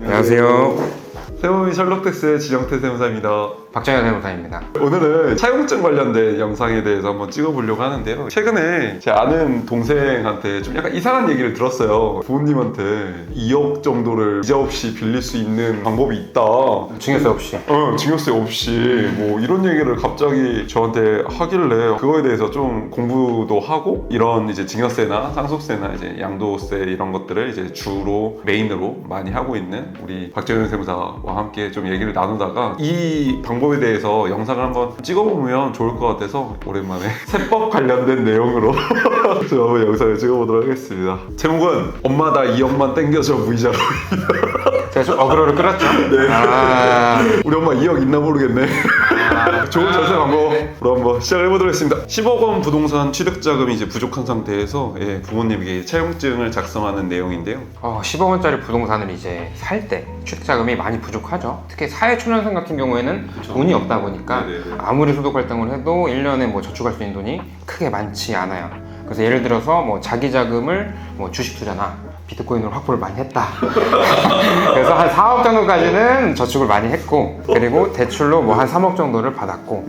안녕하세요. 세무민 셜록텍스의 지정태 세무사입니다. 박정현 세무사입니다. 오늘은 차용증 관련된 영상에 대해서 한번 찍어보려고 하는데요. 최근에 제 아는 동생한테 좀 약간 이상한 얘기를 들었어요. 부모님한테 2억 정도를 이자 없이 빌릴 수 있는 방법이 있다. 증여세 없이. 증여세 없이 뭐 이런 얘기를 갑자기 저한테 하길래 그거에 대해서 좀 공부도 하고 이런 이제 증여세나 상속세나 이제 양도세 이런 것들을 이제 주로 메인으로 많이 하고 있는 우리 박정현 세무사와 함께 좀 얘기를 나누다가 이 방법에 대해서 영상을 한번 찍어보면 좋을 것 같아서 오랜만에 세법 관련된 내용으로 제가 한번 영상을 찍어보도록 하겠습니다. 제목은 엄마 나 2억만 땡겨줘 무이자로. 제가 좀 어그로를 끌었죠? 네. 우리 엄마 2억 있나 모르겠네. 좋은 전세 방법으로 한번 시작을 해보도록 하겠습니다. 10억 원 부동산 취득자금이 이제 부족한 상태에서 부모님에게 차용증을 작성하는 내용인데요. 10억 원짜리 부동산을 이제 살 때 취득자금이 많이 부족하죠. 특히 사회초년생 같은 경우에는 돈이 없다 보니까 네네네. 아무리 소득 활동을 해도 1년에 뭐 저축할 수 있는 돈이 크게 많지 않아요. 그래서 예를 들어서 뭐 자기 자금을 뭐 주식 투자나 비트코인으로 확보를 많이 했다. 그래서 한 4억 정도까지는 저축을 많이 했고, 그리고 대출로 뭐 한 3억 정도를 받았고,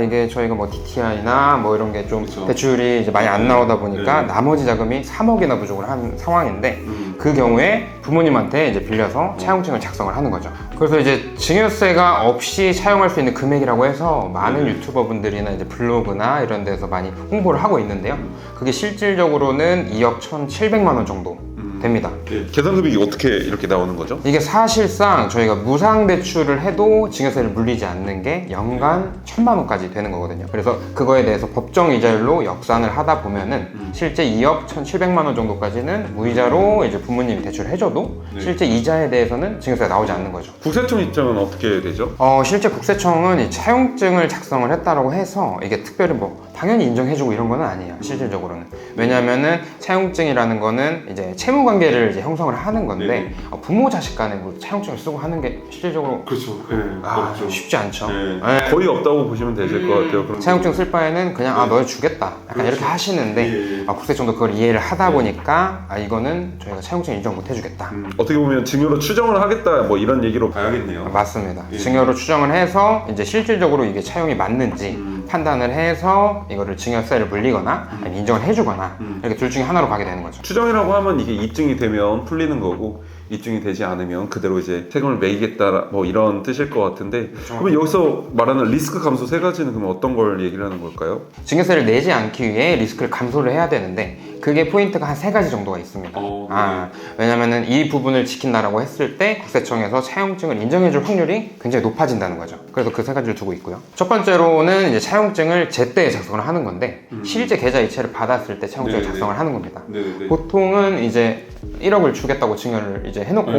이게 저희가 뭐 DTI나 뭐 이런 게 좀 대출이 이제 많이 안 나오다 보니까 나머지 자금이 3억이나 부족을 한 상황인데, 그 경우에 부모님한테 이제 빌려서 차용증을 작성을 하는 거죠. 그래서 이제 증여세가 없이 차용할 수 있는 금액이라고 해서 많은 유튜버 분들이나 이제 블로그나 이런 데서 많이 홍보를 하고 있는데요. 그게 실질적으로는 2억 1,700만 원 정도 됩니다. 계산금액이 어떻게 이렇게 나오는 거죠? 이게 사실상 저희가 무상 대출을 해도 증여세를 물리지 않는 게 연간 1,000만 원까지 되는 거거든요. 그래서 그거에 대해서 법정 이자율로 역산을 하다 보면은 실제 2억 1,700만 원 정도까지는 무이자로 이제 부모님이 대출을 해줘도 실제 이자에 대해서는 증여세가 나오지 않는 거죠. 국세청 입장은 어떻게 되죠? 실제 국세청은 이 차용증을 작성을 했다라고 해서 이게 특별히 뭐 당연히 인정해주고 이런 거는 아니에요. 실질적으로는. 왜냐면은 차용증이라는 거는 이제 채무 관계를 이제 형성을 하는 건데 부모 자식 간에 뭐 차용증을 쓰고 하는 게 실질적으로 그렇죠. 쉽지 않죠. 거의 없다고 보시면 되실 것 같아요. 그럼 차용증 쓸 바에는 그냥 너희 주겠다 약간 이렇게 하시는데 국세청도 그걸 이해를 하다 보니까 이거는 저희가 차용증 인정 못 해주겠다. 어떻게 보면 증여로 추정을 하겠다 뭐 이런 얘기로 봐야겠네요. 맞습니다. 증여로 추정을 해서 이제 실질적으로 이게 차용이 맞는지 판단을 해서 이거를 증여세를 물리거나 아니면 인정을 해주거나 이렇게 둘 중에 하나로 가게 되는 거죠. 추정이라고 하면 이게 입증이 되면 풀리는 거고 입증이 되지 않으면 그대로 이제 세금을 매기겠다 뭐 이런 뜻일 것 같은데 그러면 여기서 말하는 리스크 감소 세 가지는 그럼 어떤 걸 얘기를 하는 걸까요? 증여세를 내지 않기 위해 리스크를 감소를 해야 되는데 그게 포인트가 한 3가지 정도가 있습니다. 왜냐면은 이 부분을 지킨다라고 했을 때 국세청에서 차용증을 인정해줄 확률이 굉장히 높아진다는 거죠. 그래서 그 3가지를 두고 있고요. 첫 번째로는 이제 차용증을 제때에 작성을 하는 건데 실제 계좌 이체를 받았을 때 차용증을 작성을 하는 겁니다. 보통은 이제 1억을 주겠다고 증여를 이제 해놓고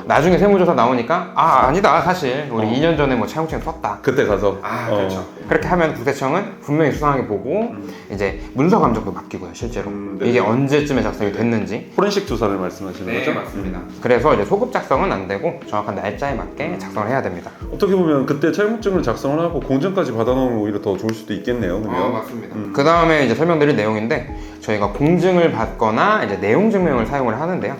나중에 세무조사 나오니까 아니다 사실 우리 2년 전에 뭐 차용증 썼다 그때 가서 그렇죠. 그렇게 하면 국세청은 분명히 수상하게 보고 이제 문서 감정도 맡기고요 실제로 이게 언제쯤에 작성이 됐는지 포렌식 조사를 말씀하시는 거죠? 맞습니다. 그래서 이제 소급 작성은 안 되고 정확한 날짜에 맞게 작성을 해야 됩니다. 어떻게 보면 그때 차용증을 작성을 하고 공증까지 받아놓으면 오히려 더 좋을 수도 있겠네요. 그러면 맞습니다. 그 다음에 이제 설명드릴 내용인데 저희가 공증을 받거나 이제 내용 증명을 사용을 하는데요.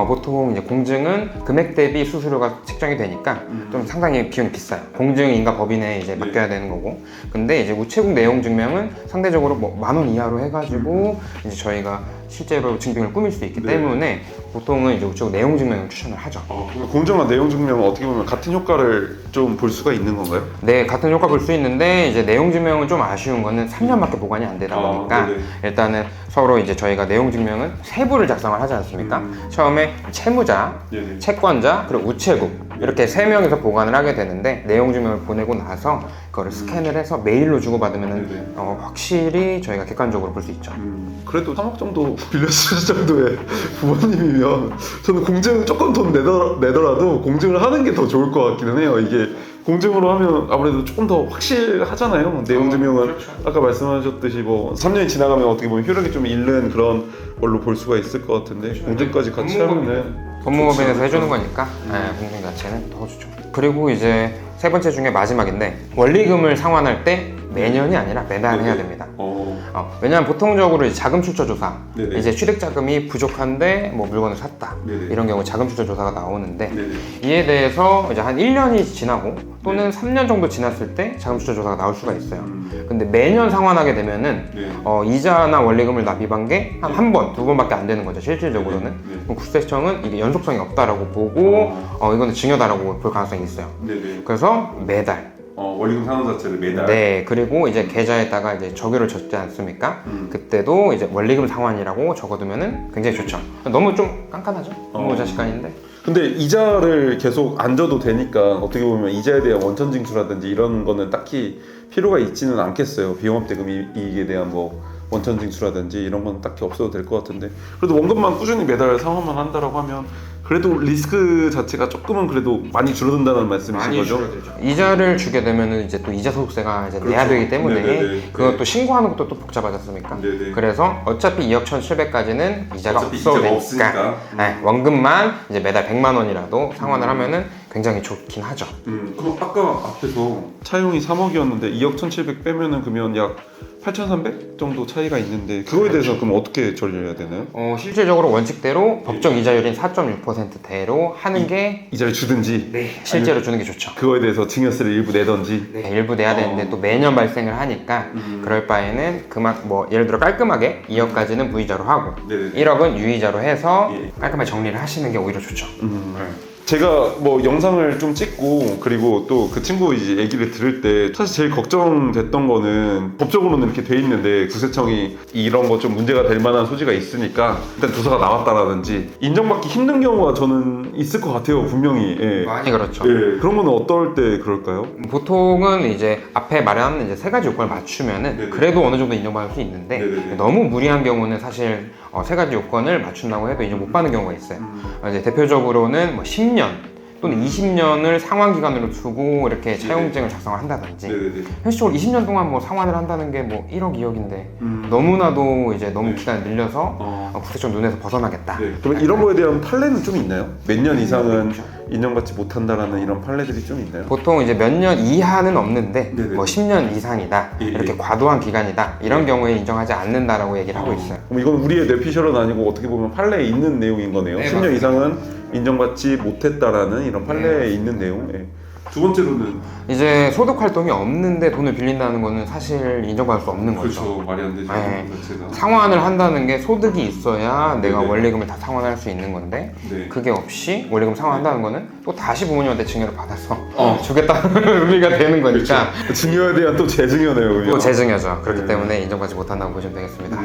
보통 이제 공증은 금액 대비 수수료가 책정이 되니까 좀 상당히 비용이 비싸요. 공증인가 법인에 이제 맡겨야 되는 거고. 근데 이제 우체국 내용 증명은 상대적으로 뭐 10,000원 이하로 해가지고 이제 저희가 실제로 증빙을 꾸밀 수 있기 때문에 보통은 이제 우체국 내용 증명을 추천을 하죠. 공정과 내용 증명은 어떻게 보면 같은 효과를 좀 볼 수가 있는 건가요? 네, 같은 효과 볼 수 있는데 이제 내용 증명은 좀 아쉬운 거는 3년밖에 보관이 안 되다 보니까 일단은 서로 이제 저희가 내용 증명은 세부를 작성을 하지 않습니까? 처음에 채무자, 채권자, 그리고 우체국 이렇게 3명이서 보관을 하게 되는데 내용 증명을 보내고 나서 그거를 스캔을 해서 메일로 주고받으면 확실히 저희가 객관적으로 볼 수 있죠. 그래도 3억 정도 빌렸을 정도의 부모님이면 저는 공증 조금 돈 내더라도 공증을 하는 게 더 좋을 것 같기는 해요. 이게 공증으로 하면 아무래도 조금 더 확실하잖아요. 내용 증명은 아까 말씀하셨듯이 뭐 3년이 지나가면 어떻게 보면 효력이 좀 잃는 그런 걸로 볼 수가 있을 것 같은데 공증까지 같이 하면은 법무법인에서 해주는 거니까 공증 자체는 더 좋죠. 그리고 이제 세 번째 중에 마지막인데 원리금을 상환할 때 매년이 아니라 매달 해야 됩니다. 왜냐하면 보통적으로 이제 자금 출처 조사, 네네. 이제 취득 자금이 부족한데 뭐 물건을 샀다, 네네. 이런 경우 자금 출처 조사가 나오는데 네네. 이에 대해서 이제 한 1년이 지나고 또는 3년 정도 지났을 때 자금 출처 조사가 나올 수가 있어요. 근데 매년 상환하게 되면은 네. 이자나 원리금을 납입한 게 한 번, 두 번밖에 안 되는 거죠, 실질적으로는. 네. 그럼 국세청은 이게 연속성이 없다라고 보고 이거는 증여다라고 볼 가능성이 있어요. 네네. 그래서 매달. 원리금 상환 자체를 매달. 네, 그리고 이제 계좌에다가 이제 적유를 적지 않습니까? 그때도 이제 원리금 상환이라고 적어두면은 굉장히 좋죠. 너무 좀 깐깐하죠? 부모자식간인데. 근데 이자를 계속 안 줘도 되니까 어떻게 보면 이자에 대한 원천 징수라든지 이런 거는 딱히 필요가 있지는 않겠어요. 비용합대금 이익에 대한 뭐 원천 징수라든지 이런 건 딱히 없어도 될 것 같은데, 그래도 원금만 꾸준히 매달 상환만 한다라고 하면 그래도 리스크 자체가 조금은 그래도 많이 줄어든다는 말씀이신 거죠? 이자를 주게 되면은 이제 또 이자 소득세가 이제 내야 되기 때문에 네네네. 그것도 신고하는 것도 또 복잡하지 않습니까? 네네. 그래서 어차피 2억 1,700까지는 이자가 어차피 없어도 이자가 되니까 없으니까. 네, 원금만 이제 매달 100만 원이라도 상환을 하면은 굉장히 좋긴 하죠. 그럼 아까 앞에서 차용이 3억이었는데 2억 1,700 빼면은 그러면 약 8,300 정도 차이가 있는데 그거에 대해서 그럼 어떻게 처리해야 되나요? 실질적으로 원칙대로 법정 이자율인 4.6%대로 하는 게 이자를 주든지 실제로 주는 게 좋죠. 그거에 대해서 증여세를 일부 내던지. 네, 일부 내야 되는데 또 매년 발생을 하니까 그럴 바에는 뭐 예를 들어 깔끔하게 2억까지는 무이자로 하고 네네네. 1억은 유이자로 해서 예. 깔끔하게 정리를 하시는 게 오히려 좋죠. 제가 뭐 영상을 좀 찍고 그리고 또 그 친구 이제 얘기를 들을 때 사실 제일 걱정됐던 거는 법적으로는 이렇게 돼 있는데 국세청이 이런 거 좀 문제가 될 만한 소지가 있으니까 일단 조사가 나왔다라든지 인정받기 힘든 경우가 저는 있을 것 같아요, 분명히. 예. 많이 그렇죠. 예. 그런 거는 어떨 때 그럴까요? 보통은 이제 앞에 말한 이제 세 가지 요건을 맞추면은 네네. 그래도 어느 정도 인정받을 수 있는데 네네네. 너무 무리한 경우는 사실 세 가지 요건을 맞춘다고 해도 인정 못 받는 경우가 있어요. 이제 대표적으로는 뭐 10년 또는 20년을 상환 기간으로 두고 이렇게 차용증을 작성을 한다든지 네네네. 현실적으로 20년 동안 뭐 상환을 한다는 게 뭐 1억, 2억인데 너무나도 이제 너무 기간을 늘려서 국세청 눈에서 벗어나겠다. 네. 그럼 이런 거에 대한 판례는 좀 있나요? 몇 년 이상은 인정받지 못한다라는 이런 판례들이 좀 있나요? 보통 이제 몇 년 이하는 없는데 네네. 뭐 10년 이상이다, 예, 이렇게 예. 과도한 기간이다 이런 경우에 인정하지 않는다라고 얘기를 하고 있어요. 그럼 이건 우리의 뇌피셜은 아니고 어떻게 보면 판례에 있는 내용인 거네요. 네, 10년 맞습니다. 이상은 인정받지 못했다라는 이런 판례에 있는 내용. 예. 두 번째로는 이제 소득 활동이 없는데 돈을 빌린다는 거는 사실 인정받을 수 없는 거죠. 말이 안 되죠. 네. 그 자체가. 상환을 한다는 게 소득이 있어야 내가 네네. 원리금을 다 상환할 수 있는 건데 네. 그게 없이 원리금 상환한다는 거는 또 다시 부모님한테 증여를 받아서 주겠다는 의미가 되는 거니까 증여에 대한 또 재증여네요. 그냥. 또 재증여죠. 그렇기 네. 때문에 인정받지 못한다고 보시면 되겠습니다.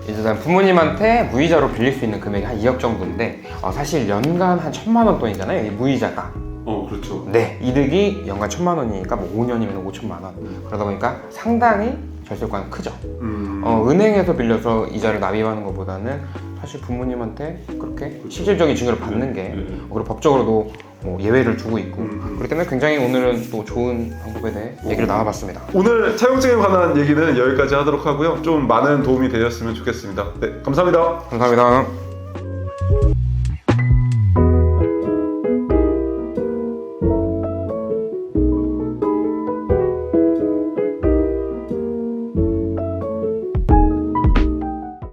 일단 부모님한테 무이자로 빌릴 수 있는 금액이 한 2억 정도인데 사실 연간 한 1,000만 원 돈이잖아요, 이 무이자가. 그렇죠. 네, 이득이 연간 1,000만 원이니까 뭐 5년이면 5천만 원. 그러다 보니까 상당히 절세효과는 크죠. 은행에서 빌려서 이자를 납입하는 것보다는 사실 부모님한테 그렇게 실질적인 증여를 받는 게 그리고 법적으로도 뭐 예외를 두고 있고 그렇기 때문에 굉장히 오늘은 또 좋은 방법에 대해 얘기를 나눠봤습니다. 오늘 차용증에 관한 얘기는 여기까지 하도록 하고요. 좀 많은 도움이 되셨으면 좋겠습니다. 네, 감사합니다. 감사합니다.